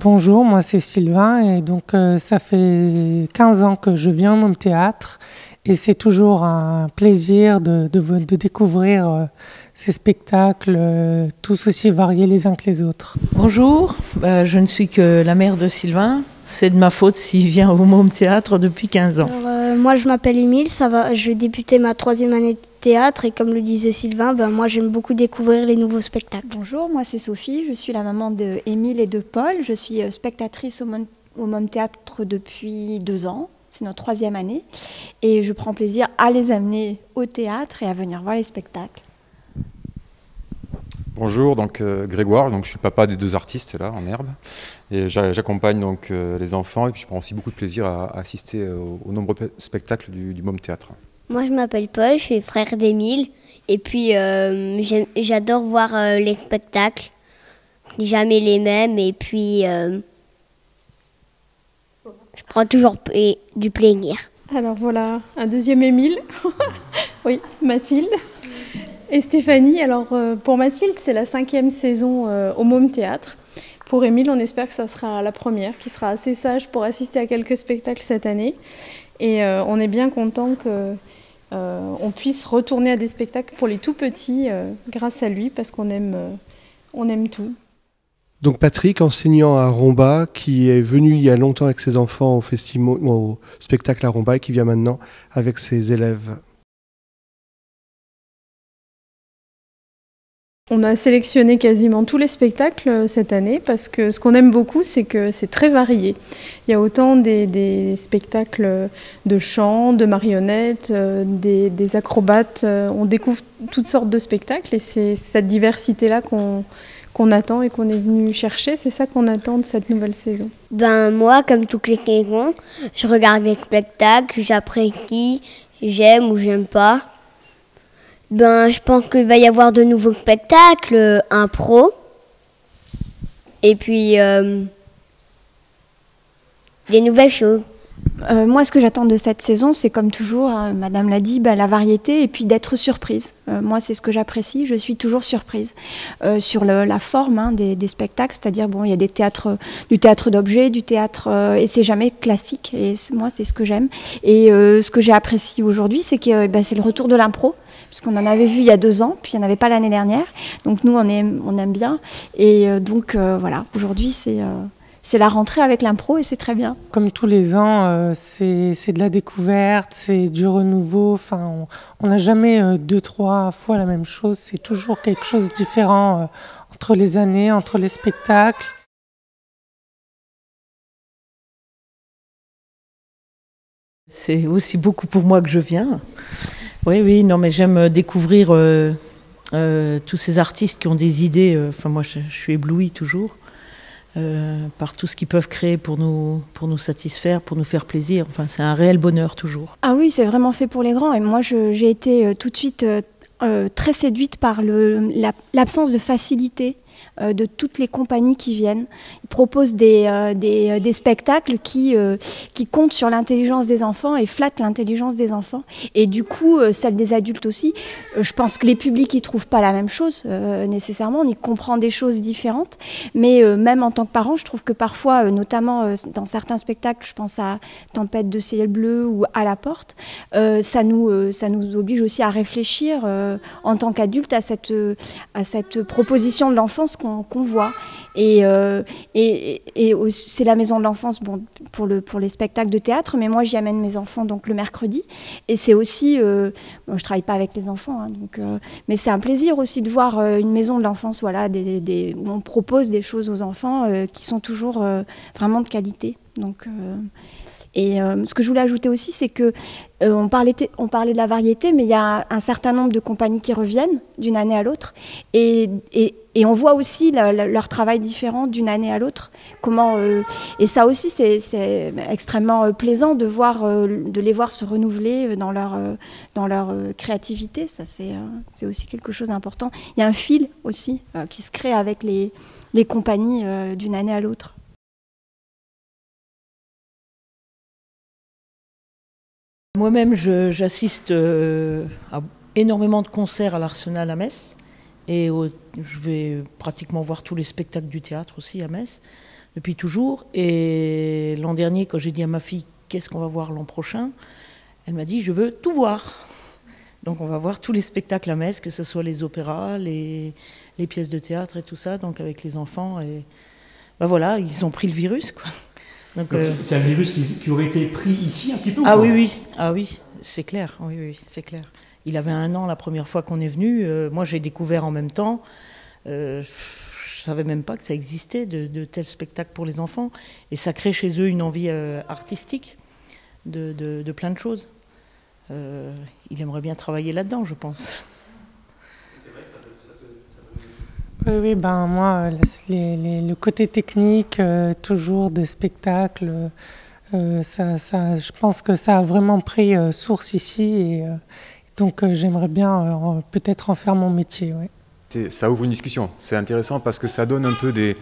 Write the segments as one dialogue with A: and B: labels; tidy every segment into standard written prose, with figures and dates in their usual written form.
A: Bonjour, moi c'est Sylvain et donc ça fait 15 ans que je viens au Môme Théâtre et c'est toujours un plaisir de découvrir ces spectacles tous aussi variés les uns que les autres.
B: Bonjour, je ne suis que la mère de Sylvain. C'est de ma faute s'il vient au Môme Théâtre depuis 15 ans.
C: Alors, moi je m'appelle Émile, je vais débuter ma 3e année de théâtre et comme le disait Sylvain, moi j'aime beaucoup découvrir les nouveaux spectacles.
D: Bonjour, moi c'est Sophie, je suis la maman de Émile et de Paul. Je suis spectatrice au Môme Théâtre depuis 2 ans, c'est notre 3e année. Et je prends plaisir à les amener au théâtre et à venir voir les spectacles.
E: Bonjour, donc Grégoire, donc je suis papa des 2 artistes là en herbe et j'accompagne donc les enfants et puis je prends aussi beaucoup de plaisir à assister aux nombreux spectacles du Môme Théâtre.
F: Moi je m'appelle Paul, je suis frère d'Émile et puis j'adore voir les spectacles, jamais les mêmes et puis je prends toujours du plaisir.
G: Alors voilà, un 2e Émile, oui, Mathilde. Et Stéphanie, alors pour Mathilde, c'est la 5e saison au Môme Théâtre. Pour Émile, on espère que ça sera la première, qui sera assez sage pour assister à quelques spectacles cette année. Et on est bien content qu'on puisse retourner à des spectacles pour les tout petits grâce à lui, parce qu'on aime tout.
H: Donc Patrick, enseignant à Romba, qui est venu il y a longtemps avec ses enfants au spectacle à Romba et qui vient maintenant avec ses élèves.
G: On a sélectionné quasiment tous les spectacles cette année parce que ce qu'on aime beaucoup, c'est que c'est très varié. Il y a autant des spectacles de chant, de marionnettes, des acrobates. On découvre toutes sortes de spectacles et c'est cette diversité-là qu'on attend et qu'on est venu chercher. C'est ça qu'on attend de cette nouvelle saison.
F: Moi, comme toutes les saisons, je regarde les spectacles, j'apprécie, j'aime ou j'aime pas. Je pense qu'il va y avoir de nouveaux spectacles, impro, et puis des nouvelles choses.
D: Moi, ce que j'attends de cette saison, c'est comme toujours, Madame l'a dit, la variété et puis d'être surprise. Moi, c'est ce que j'apprécie, je suis toujours surprise sur la forme des spectacles, c'est-à-dire, il y a du théâtre d'objets, du théâtre, et c'est jamais classique, et moi, c'est ce que j'aime. Et ce que j'ai apprécié aujourd'hui, c'est que c'est le retour de l'impro, puisqu'on en avait vu il y a 2 ans, puis il n'y en avait pas l'année dernière, donc nous, on aime bien, et donc voilà, aujourd'hui, c'est la rentrée avec l'impro et c'est très bien.
A: Comme tous les ans, c'est de la découverte, c'est du renouveau. Enfin, on n'a jamais 2-3 fois la même chose. C'est toujours quelque chose de différent entre les années, entre les spectacles.
B: C'est aussi beaucoup pour moi que je viens. Oui, non, mais j'aime découvrir tous ces artistes qui ont des idées. Moi, je suis éblouie toujours. Par tout ce qu'ils peuvent créer pour nous satisfaire, pour nous faire plaisir. Enfin, c'est un réel bonheur toujours.
D: Ah oui, c'est vraiment fait pour les grands. Et moi, j'ai été tout de suite très séduite par l'absence de facilité de toutes les compagnies qui viennent. Ils proposent des spectacles qui comptent sur l'intelligence des enfants et flattent l'intelligence des enfants. Et du coup, celle des adultes aussi. Je pense que les publics n'y trouvent pas la même chose nécessairement. On y comprend des choses différentes. Mais même en tant que parent, je trouve que parfois, notamment dans certains spectacles, je pense à Tempête de ciel bleu ou À la porte, ça nous oblige aussi à réfléchir en tant qu'adultes à cette proposition de l'enfance qu'on voit. Et c'est la maison de l'enfance pour les spectacles de théâtre, mais moi j'y amène mes enfants donc le mercredi. Et c'est aussi, je travaille pas avec les enfants, mais c'est un plaisir aussi de voir une maison de l'enfance, où on propose des choses aux enfants qui sont toujours vraiment de qualité. Et ce que je voulais ajouter aussi, c'est que on parlait de la variété, mais il y a un certain nombre de compagnies qui reviennent d'une année à l'autre, et on voit aussi leur travail différent d'une année à l'autre. Et ça aussi, c'est extrêmement plaisant de les voir se renouveler dans leur créativité. Ça, c'est aussi quelque chose d'important. Il y a un fil aussi qui se crée avec les compagnies d'une année à l'autre.
B: Moi-même, j'assiste à énormément de concerts à l'Arsenal à Metz. Et je vais pratiquement voir tous les spectacles du théâtre aussi à Metz. depuis toujours. Et l'an dernier, quand j'ai dit à ma fille qu'est-ce qu'on va voir l'an prochain, elle m'a dit je veux tout voir. Donc on va voir tous les spectacles à Metz, que ce soit les opéras, les pièces de théâtre et tout ça, donc avec les enfants. Et ben voilà, ils ont pris le virus, quoi. Donc,
I: c'est un virus qui aurait été pris ici un petit peu.
B: Ah oui, c'est clair. Oui, c'est clair. Il avait 1 an la première fois qu'on est venu. Moi, j'ai découvert en même temps. Je savais même pas que ça existait de tels spectacles pour les enfants. Et ça crée chez eux une envie artistique de plein de choses. Il aimerait bien travailler là-dedans, je pense.
A: Oui, ben moi, le côté technique, toujours des spectacles, je pense que ça a vraiment pris source ici, et donc j'aimerais bien peut-être en faire mon métier. Ouais.
E: Ça ouvre une discussion, c'est intéressant parce que ça donne un peu des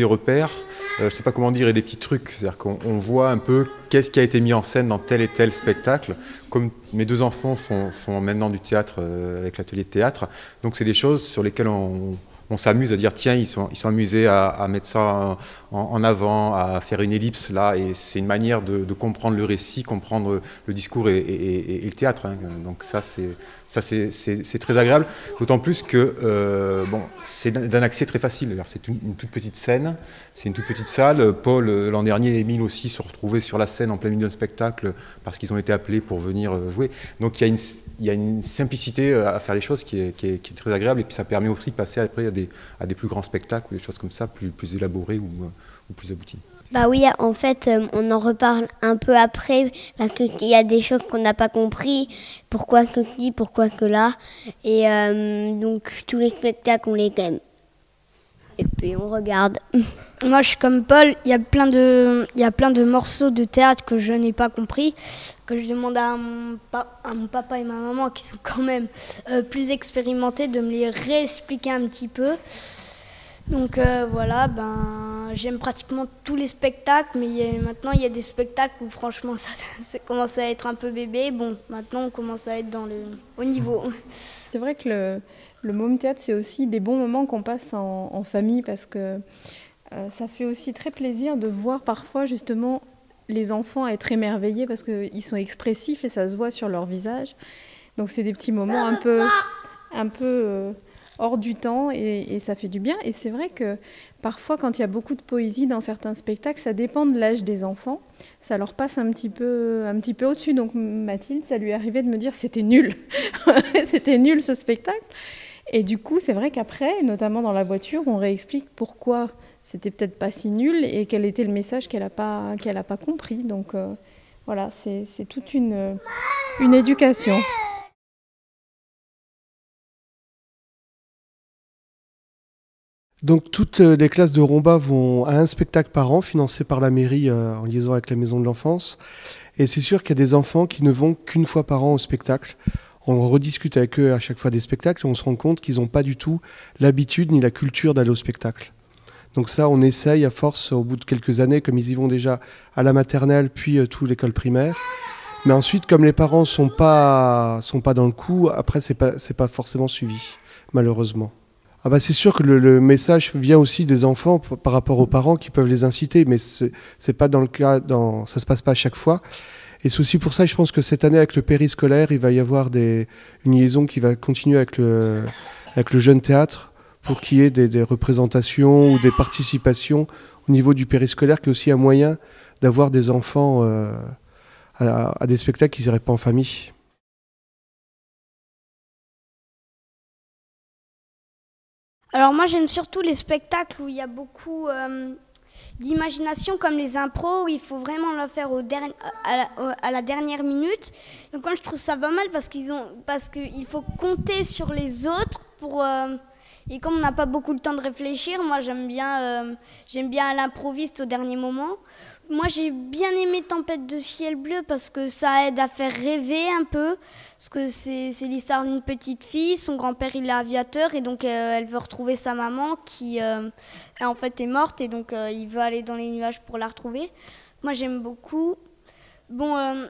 E: repères, je ne sais pas comment dire, et des petits trucs, c'est-à-dire qu'on voit un peu qu'est-ce qui a été mis en scène dans tel et tel spectacle, comme mes 2 enfants font maintenant du théâtre avec l'atelier de théâtre, donc c'est des choses sur lesquelles on s'amuse à dire tiens, ils sont amusés à mettre ça en avant, à faire une ellipse là, et c'est une manière de comprendre le récit, comprendre le discours et le théâtre, hein. Donc ça c'est très agréable, d'autant plus que c'est d'un accès très facile. Alors, c'est une toute petite scène, c'est une toute petite salle. Paul, l'an dernier, et Émile aussi se retrouvaient sur la scène en plein milieu d'un spectacle parce qu'ils ont été appelés pour venir jouer. Donc il y a une simplicité à faire les choses qui est très agréable, et puis ça permet aussi de passer après à des plus grands spectacles ou des choses comme ça, plus élaborées ou plus abouties.
F: Bah oui, en fait, on en reparle un peu après, parce qu'il y a des choses qu'on n'a pas compris, pourquoi que ci, pourquoi que là, et donc tous les spectacles, on les aime. Et puis on regarde.
C: Moi, je suis comme Paul, il y a plein de morceaux de théâtre que je n'ai pas compris, que je demande à mon papa et ma maman, qui sont quand même plus expérimentés, de me les réexpliquer un petit peu. Donc voilà, j'aime pratiquement tous les spectacles, mais maintenant il y a des spectacles où franchement ça commence à être un peu bébé. Bon, maintenant on commence à être dans le haut niveau.
G: C'est vrai que le Môme Théâtre, c'est aussi des bons moments qu'on passe en famille, parce que ça fait aussi très plaisir de voir parfois justement les enfants être émerveillés parce qu'ils sont expressifs et ça se voit sur leur visage. Donc c'est des petits moments un peu hors du temps, et ça fait du bien. Et c'est vrai que parfois, quand il y a beaucoup de poésie dans certains spectacles, ça dépend de l'âge des enfants, ça leur passe un petit peu au-dessus. Donc Mathilde, ça lui est arrivé de me dire c'était nul, c'était nul ce spectacle. Et du coup, c'est vrai qu'après, notamment dans la voiture, on réexplique pourquoi c'était peut-être pas si nul et quel était le message qu'elle a pas compris. Donc voilà, c'est toute une éducation.
H: Donc toutes les classes de Romba vont à un spectacle par an, financé par la mairie en liaison avec la maison de l'enfance. Et c'est sûr qu'il y a des enfants qui ne vont qu'une fois par an au spectacle. On rediscute avec eux à chaque fois des spectacles et on se rend compte qu'ils n'ont pas du tout l'habitude ni la culture d'aller au spectacle. Donc ça, on essaye à force, au bout de quelques années, comme ils y vont déjà à la maternelle, puis tout l'école primaire. Mais ensuite, comme les parents sont pas dans le coup, après c'est pas forcément suivi, malheureusement. Ah bah c'est sûr que le message vient aussi des enfants par rapport aux parents qui peuvent les inciter, mais c'est pas dans le cas, ça se passe pas à chaque fois. Et c'est aussi pour ça, je pense que cette année avec le périscolaire, il va y avoir une liaison qui va continuer avec le jeune théâtre pour qu'il y ait des représentations ou des participations au niveau du périscolaire, qui est aussi un moyen d'avoir des enfants à des spectacles qu'ils n'iraient pas en famille.
C: Alors moi j'aime surtout les spectacles où il y a beaucoup d'imagination, comme les impros, où il faut vraiment le faire à la dernière minute. Donc moi je trouve ça pas mal parce qu'il faut compter sur les autres et comme on n'a pas beaucoup de temps de réfléchir, moi j'aime bien à l'improviste au dernier moment. Moi j'ai bien aimé Tempête de ciel bleu parce que ça aide à faire rêver un peu, parce que c'est l'histoire d'une petite fille, son grand-père il est aviateur et donc elle veut retrouver sa maman qui en fait est morte, et donc il veut aller dans les nuages pour la retrouver. Moi j'aime beaucoup. Bon,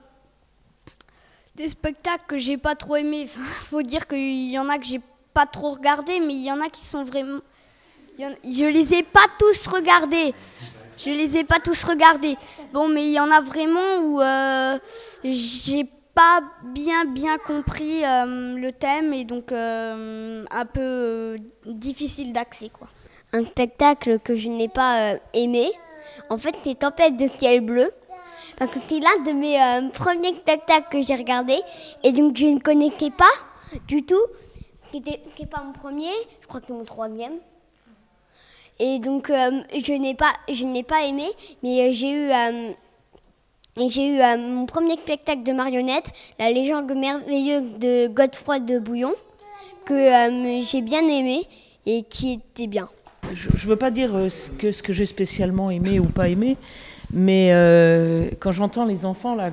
C: des spectacles que j'ai pas trop aimés, faut dire qu'il y en a que j'ai pas trop regardé, mais il y en a qui sont vraiment... Je les ai pas tous regardés. Bon, mais il y en a vraiment où j'ai pas bien compris le thème et donc un peu difficile d'accès, quoi.
F: Un spectacle que je n'ai pas aimé, en fait, c'est Tempête de ciel bleu. Parce que c'est l'un de mes premiers spectacles que j'ai regardé. Et donc, je ne connaissais pas du tout. Qui n'est pas mon premier, je crois que c'est mon troisième. Et donc, je n'ai pas aimé. Mais j'ai eu mon premier spectacle de marionnettes, La légende merveilleuse de Godefroy de Bouillon, que j'ai bien aimé et qui était bien.
B: Je ne veux pas dire ce que j'ai spécialement aimé ou pas aimé, mais quand j'entends les enfants là,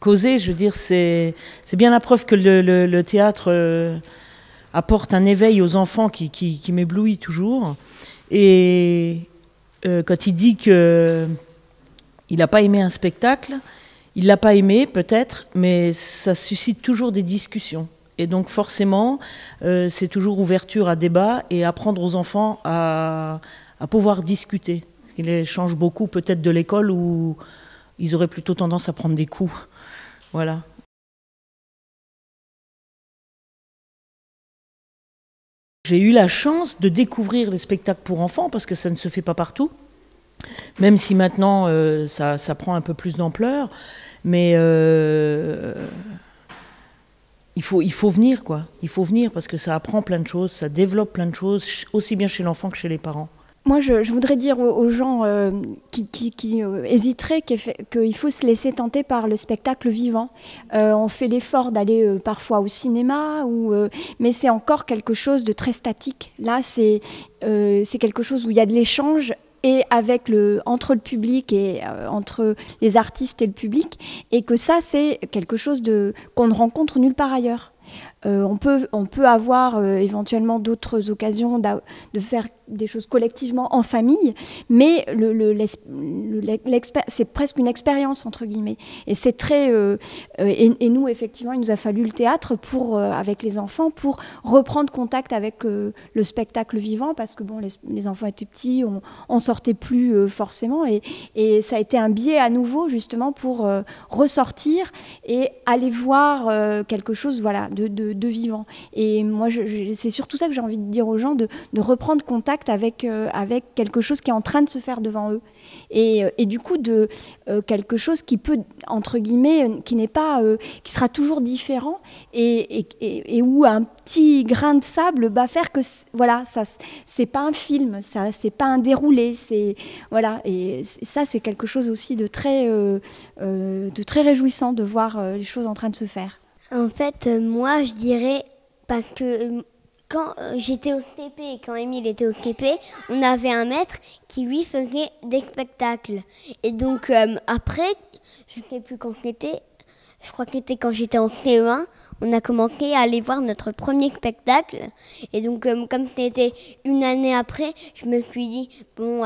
B: causer, je veux dire, c'est bien la preuve que le théâtre apporte un éveil aux enfants qui m'éblouit toujours. Et quand il dit qu'il n'a pas aimé un spectacle, il ne l'a pas aimé peut-être, mais ça suscite toujours des discussions. Et donc forcément, c'est toujours ouverture à débat et apprendre aux enfants à pouvoir discuter. Ce qui les change beaucoup peut-être de l'école où ils auraient plutôt tendance à prendre des coups. Voilà. J'ai eu la chance de découvrir les spectacles pour enfants parce que ça ne se fait pas partout. Même si maintenant ça prend un peu plus d'ampleur. Mais il faut venir, quoi. Il faut venir parce que ça apprend plein de choses, ça développe plein de choses, aussi bien chez l'enfant que chez les parents.
D: Moi, je voudrais dire aux gens qui hésiteraient qu'il faut se laisser tenter par le spectacle vivant. On fait l'effort d'aller parfois au cinéma, mais c'est encore quelque chose de très statique. Là, c'est quelque chose où il y a de l'échange et entre le public et entre les artistes et le public, et que ça, c'est quelque chose qu'on ne rencontre nulle part ailleurs. On peut avoir éventuellement d'autres occasions de faire des choses collectivement en famille, mais c'est presque une expérience entre guillemets. Et c'est très et nous effectivement, il nous a fallu le théâtre avec les enfants pour reprendre contact avec le spectacle vivant, parce que bon, les enfants étaient petits, on sortait plus forcément, et ça a été un biais à nouveau justement pour ressortir et aller voir quelque chose, voilà, de vivant. Et moi, c'est surtout ça que j'ai envie de dire aux gens, de reprendre contact avec quelque chose qui est en train de se faire devant eux. Et du coup, quelque chose qui peut, entre guillemets, qui sera toujours différent, et où un petit grain de sable va faire que, voilà, ça, c'est pas un film, ça, c'est pas un déroulé, voilà, et ça, c'est quelque chose aussi de très réjouissant de voir les choses en train de se faire.
F: En fait, moi, je dirais, parce que quand j'étais au CP et quand Émile était au CP, on avait un maître qui, lui, faisait des spectacles. Et donc, après, je ne sais plus quand c'était, je crois que c'était quand j'étais en CE1, on a commencé à aller voir notre premier spectacle. Et donc, comme c'était une année après, je me suis dit, bon,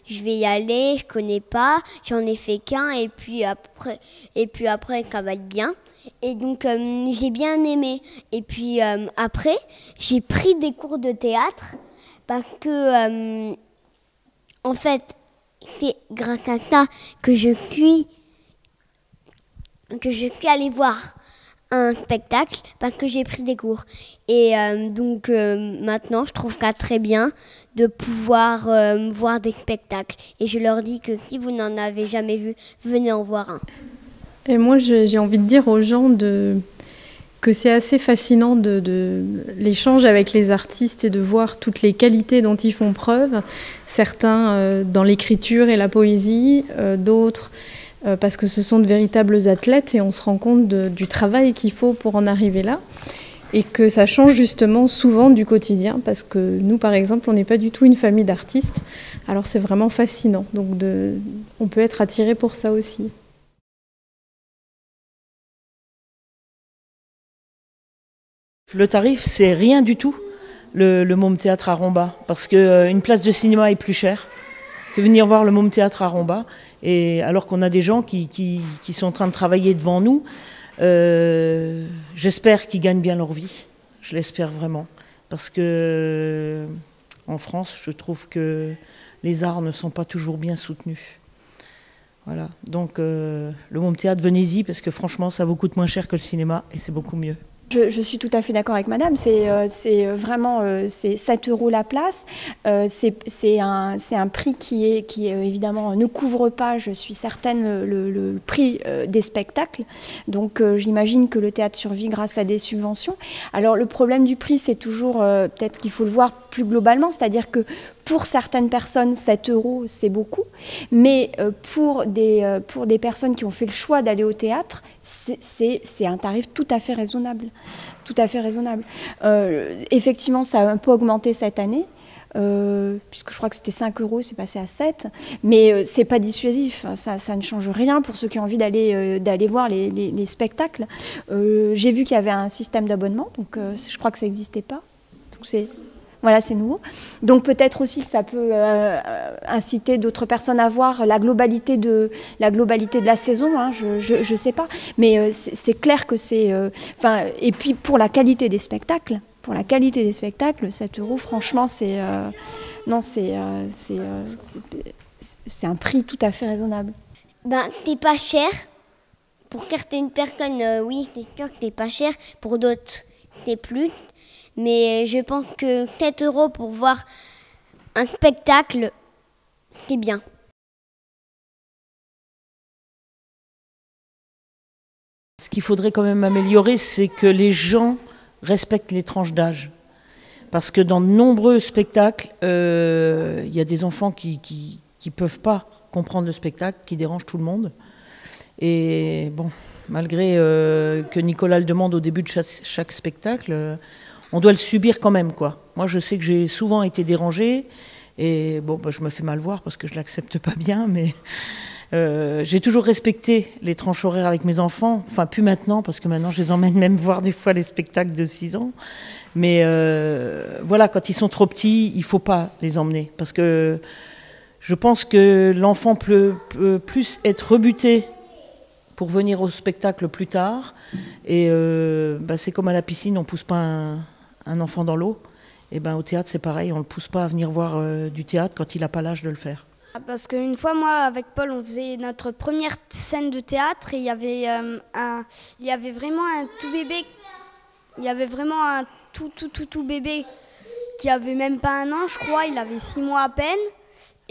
F: je vais y aller, je connais pas, j'en ai fait qu'un, et puis après, ça va être bien. Et donc, j'ai bien aimé. Et puis, après, j'ai pris des cours de théâtre parce que, en fait, c'est grâce à ça que je suis allée voir un spectacle, parce que j'ai pris des cours. Et donc, maintenant, je trouve ça très bien de pouvoir voir des spectacles. Et je leur dis que si vous n'en avez jamais vu, venez en voir un.
G: Et moi, j'ai envie de dire aux gens que c'est assez fascinant de l'échange avec les artistes et de voir toutes les qualités dont ils font preuve. Certains dans l'écriture et la poésie, d'autres parce que ce sont de véritables athlètes, et on se rend compte du travail qu'il faut pour en arriver là. Et que ça change justement souvent du quotidien, parce que nous, par exemple, on n'est pas du tout une famille d'artistes. Alors c'est vraiment fascinant. Donc on peut être attiré pour ça aussi.
B: Le tarif, c'est rien du tout, le Môme Théâtre à Romba, parce qu'une place de cinéma est plus chère que venir voir le Môme Théâtre à Romba, et alors qu'on a des gens qui sont en train de travailler devant nous. J'espère qu'ils gagnent bien leur vie, je l'espère vraiment, parce que En France, je trouve que les arts ne sont pas toujours bien soutenus. Voilà. Donc le Môme Théâtre, venez-y parce que franchement, ça vous coûte moins cher que le cinéma et c'est beaucoup mieux.
D: Je suis tout à fait d'accord avec madame, c'est vraiment c'est 7 € la place, c'est un prix qui évidemment ne couvre pas, je suis certaine, le prix des spectacles, donc j'imagine que le théâtre survit grâce à des subventions. Alors le problème du prix, c'est toujours, peut-être qu'il faut le voir plus globalement, c'est-à-dire que pour certaines personnes, 7 € c'est beaucoup, mais pour des personnes qui ont fait le choix d'aller au théâtre, c'est un tarif tout à fait raisonnable. Tout à fait raisonnable. Effectivement, ça a un peu augmenté cette année, puisque je crois que c'était 5 €, c'est passé à 7, mais c'est pas dissuasif, ça ne change rien pour ceux qui ont envie d'aller voir les spectacles. J'ai vu qu'il y avait un système d'abonnement, donc je crois que ça n'existait pas. Voilà, c'est nouveau. Donc peut-être aussi que ça peut inciter d'autres personnes à voir la globalité de la saison, hein, je sais pas. Mais c'est clair que c'est... et puis pour la qualité des spectacles, 7 €, franchement, c'est un prix tout à fait raisonnable.
F: Ben, t'es pas cher. Pour certaines personnes, oui, c'est sûr que t'es pas cher. Pour d'autres, t'es plus. Mais je pense que 7 € pour voir un spectacle, c'est bien.
B: Ce qu'il faudrait quand même améliorer, c'est que les gens respectent les tranches d'âge. Parce que dans de nombreux spectacles, il y a des enfants qui peuvent pas comprendre le spectacle, qui dérangent tout le monde. Et bon, malgré que Nicolas le demande au début de chaque spectacle, on doit le subir quand même, quoi. Moi, je sais que j'ai souvent été dérangée et bon, je me fais mal voir parce que je l'accepte pas bien, mais j'ai toujours respecté les tranches horaires avec mes enfants. Enfin, plus maintenant, parce que maintenant, je les emmène même voir des fois les spectacles de 6 ans. Mais voilà, quand ils sont trop petits, il faut pas les emmener parce que je pense que l'enfant peut plus être rebuté pour venir au spectacle plus tard. Et c'est comme à la piscine, on ne pousse pas un enfant dans l'eau. Et au théâtre, c'est pareil, on ne le pousse pas à venir voir du théâtre quand il n'a pas l'âge de le faire.
C: Parce qu'une fois, moi, avec Paul, on faisait notre première scène de théâtre et il y avait vraiment un tout bébé. Il y avait vraiment un tout bébé qui avait même pas 1 an, je crois. Il avait 6 mois à peine.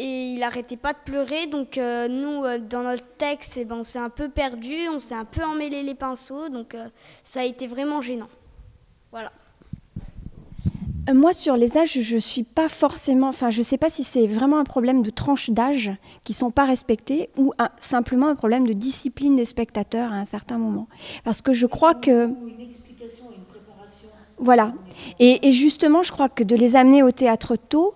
C: Et il n'arrêtait pas de pleurer, donc nous, dans notre texte, on s'est un peu perdu, on s'est un peu emmêlé les pinceaux, donc ça a été vraiment gênant. Voilà.
D: Moi, sur les âges, je suis pas forcément... Enfin, je ne sais pas si c'est vraiment un problème de tranche d'âge qui ne sont pas respectées ou simplement un problème de discipline des spectateurs à un certain moment. Parce que je crois que... Une explication et une préparation. Voilà. Et justement, je crois que de les amener au théâtre tôt,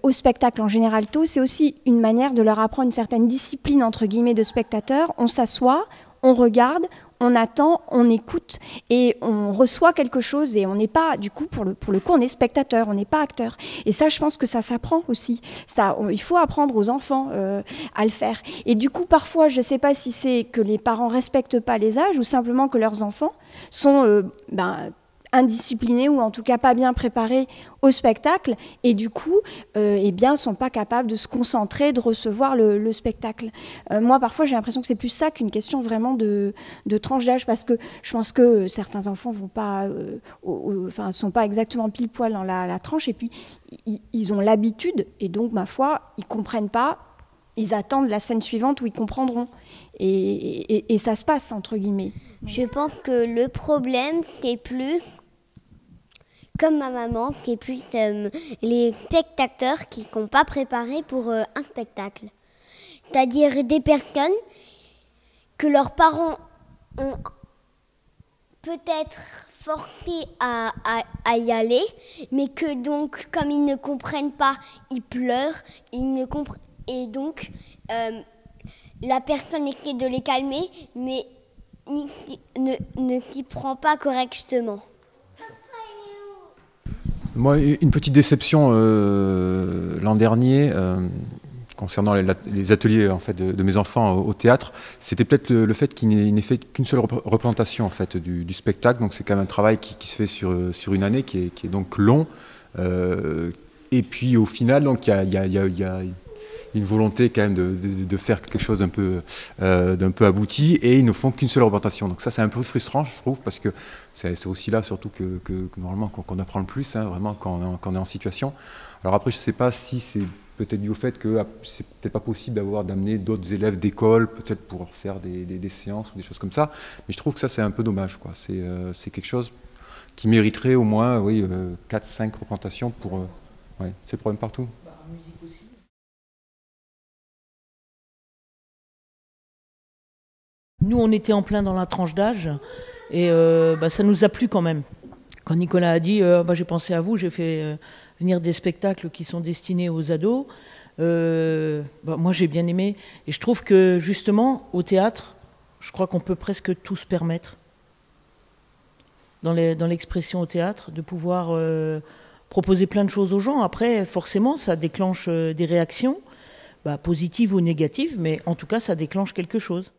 D: au spectacle en général tôt, c'est aussi une manière de leur apprendre une certaine discipline, entre guillemets, de spectateurs. On s'assoit, on regarde, on attend, on écoute et on reçoit quelque chose et on n'est pas, du coup, pour le coup, on est spectateur, on n'est pas acteur. Et ça, je pense que ça s'apprend aussi. Il faut apprendre aux enfants à le faire. Et du coup, parfois, je ne sais pas si c'est que les parents ne respectent pas les âges ou simplement que leurs enfants sont indisciplinés ou en tout cas pas bien préparés au spectacle et du coup sont pas capables de se concentrer, de recevoir le spectacle. Moi parfois j'ai l'impression que c'est plus ça qu'une question vraiment de tranche d'âge parce que je pense que certains enfants vont pas sont pas exactement pile poil dans la tranche et puis ils ont l'habitude et donc ma foi ils comprennent pas, ils attendent la scène suivante où ils comprendront et ça se passe entre guillemets.
F: Je pense que le problème, c'est plus, comme ma maman, qui est plus les spectateurs qui ne sont pas préparés pour un spectacle. C'est-à-dire des personnes que leurs parents ont peut-être forcé à y aller, mais que donc, comme ils ne comprennent pas, ils pleurent, et donc la essaie de les calmer, mais ne s'y prend pas correctement.
E: Moi, une petite déception l'an dernier concernant les ateliers en fait, de mes enfants au théâtre, c'était peut-être le fait qu'il n'ait fait qu'une seule représentation en fait, du spectacle. Donc c'est quand même un travail qui se fait sur une année, qui est donc long. Et Et puis au final, donc, il y a une volonté quand même de faire quelque chose d'un peu abouti, et ils ne font qu'une seule représentation. Donc ça, c'est un peu frustrant, je trouve, parce que c'est aussi là surtout que normalement qu'on apprend le plus, hein, vraiment quand on est en situation. Alors après, je ne sais pas si c'est peut-être dû au fait que c'est peut-être pas possible d'amener d'autres élèves d'école, peut-être pour faire des séances ou des choses comme ça, mais je trouve que ça, c'est un peu dommage, quoi. C'est quelque chose qui mériterait au moins 4-5 représentations pour... ouais, c'est le problème partout.
B: En musique aussi. Nous, on était en plein dans la tranche d'âge, et ça nous a plu quand même. Quand Nicolas a dit j'ai pensé à vous, j'ai fait venir des spectacles qui sont destinés aux ados, moi j'ai bien aimé. Et je trouve que justement, au théâtre, je crois qu'on peut presque tout se permettre, dans l'expression au théâtre, de pouvoir proposer plein de choses aux gens. Après, forcément, ça déclenche des réactions, positives ou négatives, mais en tout cas, ça déclenche quelque chose.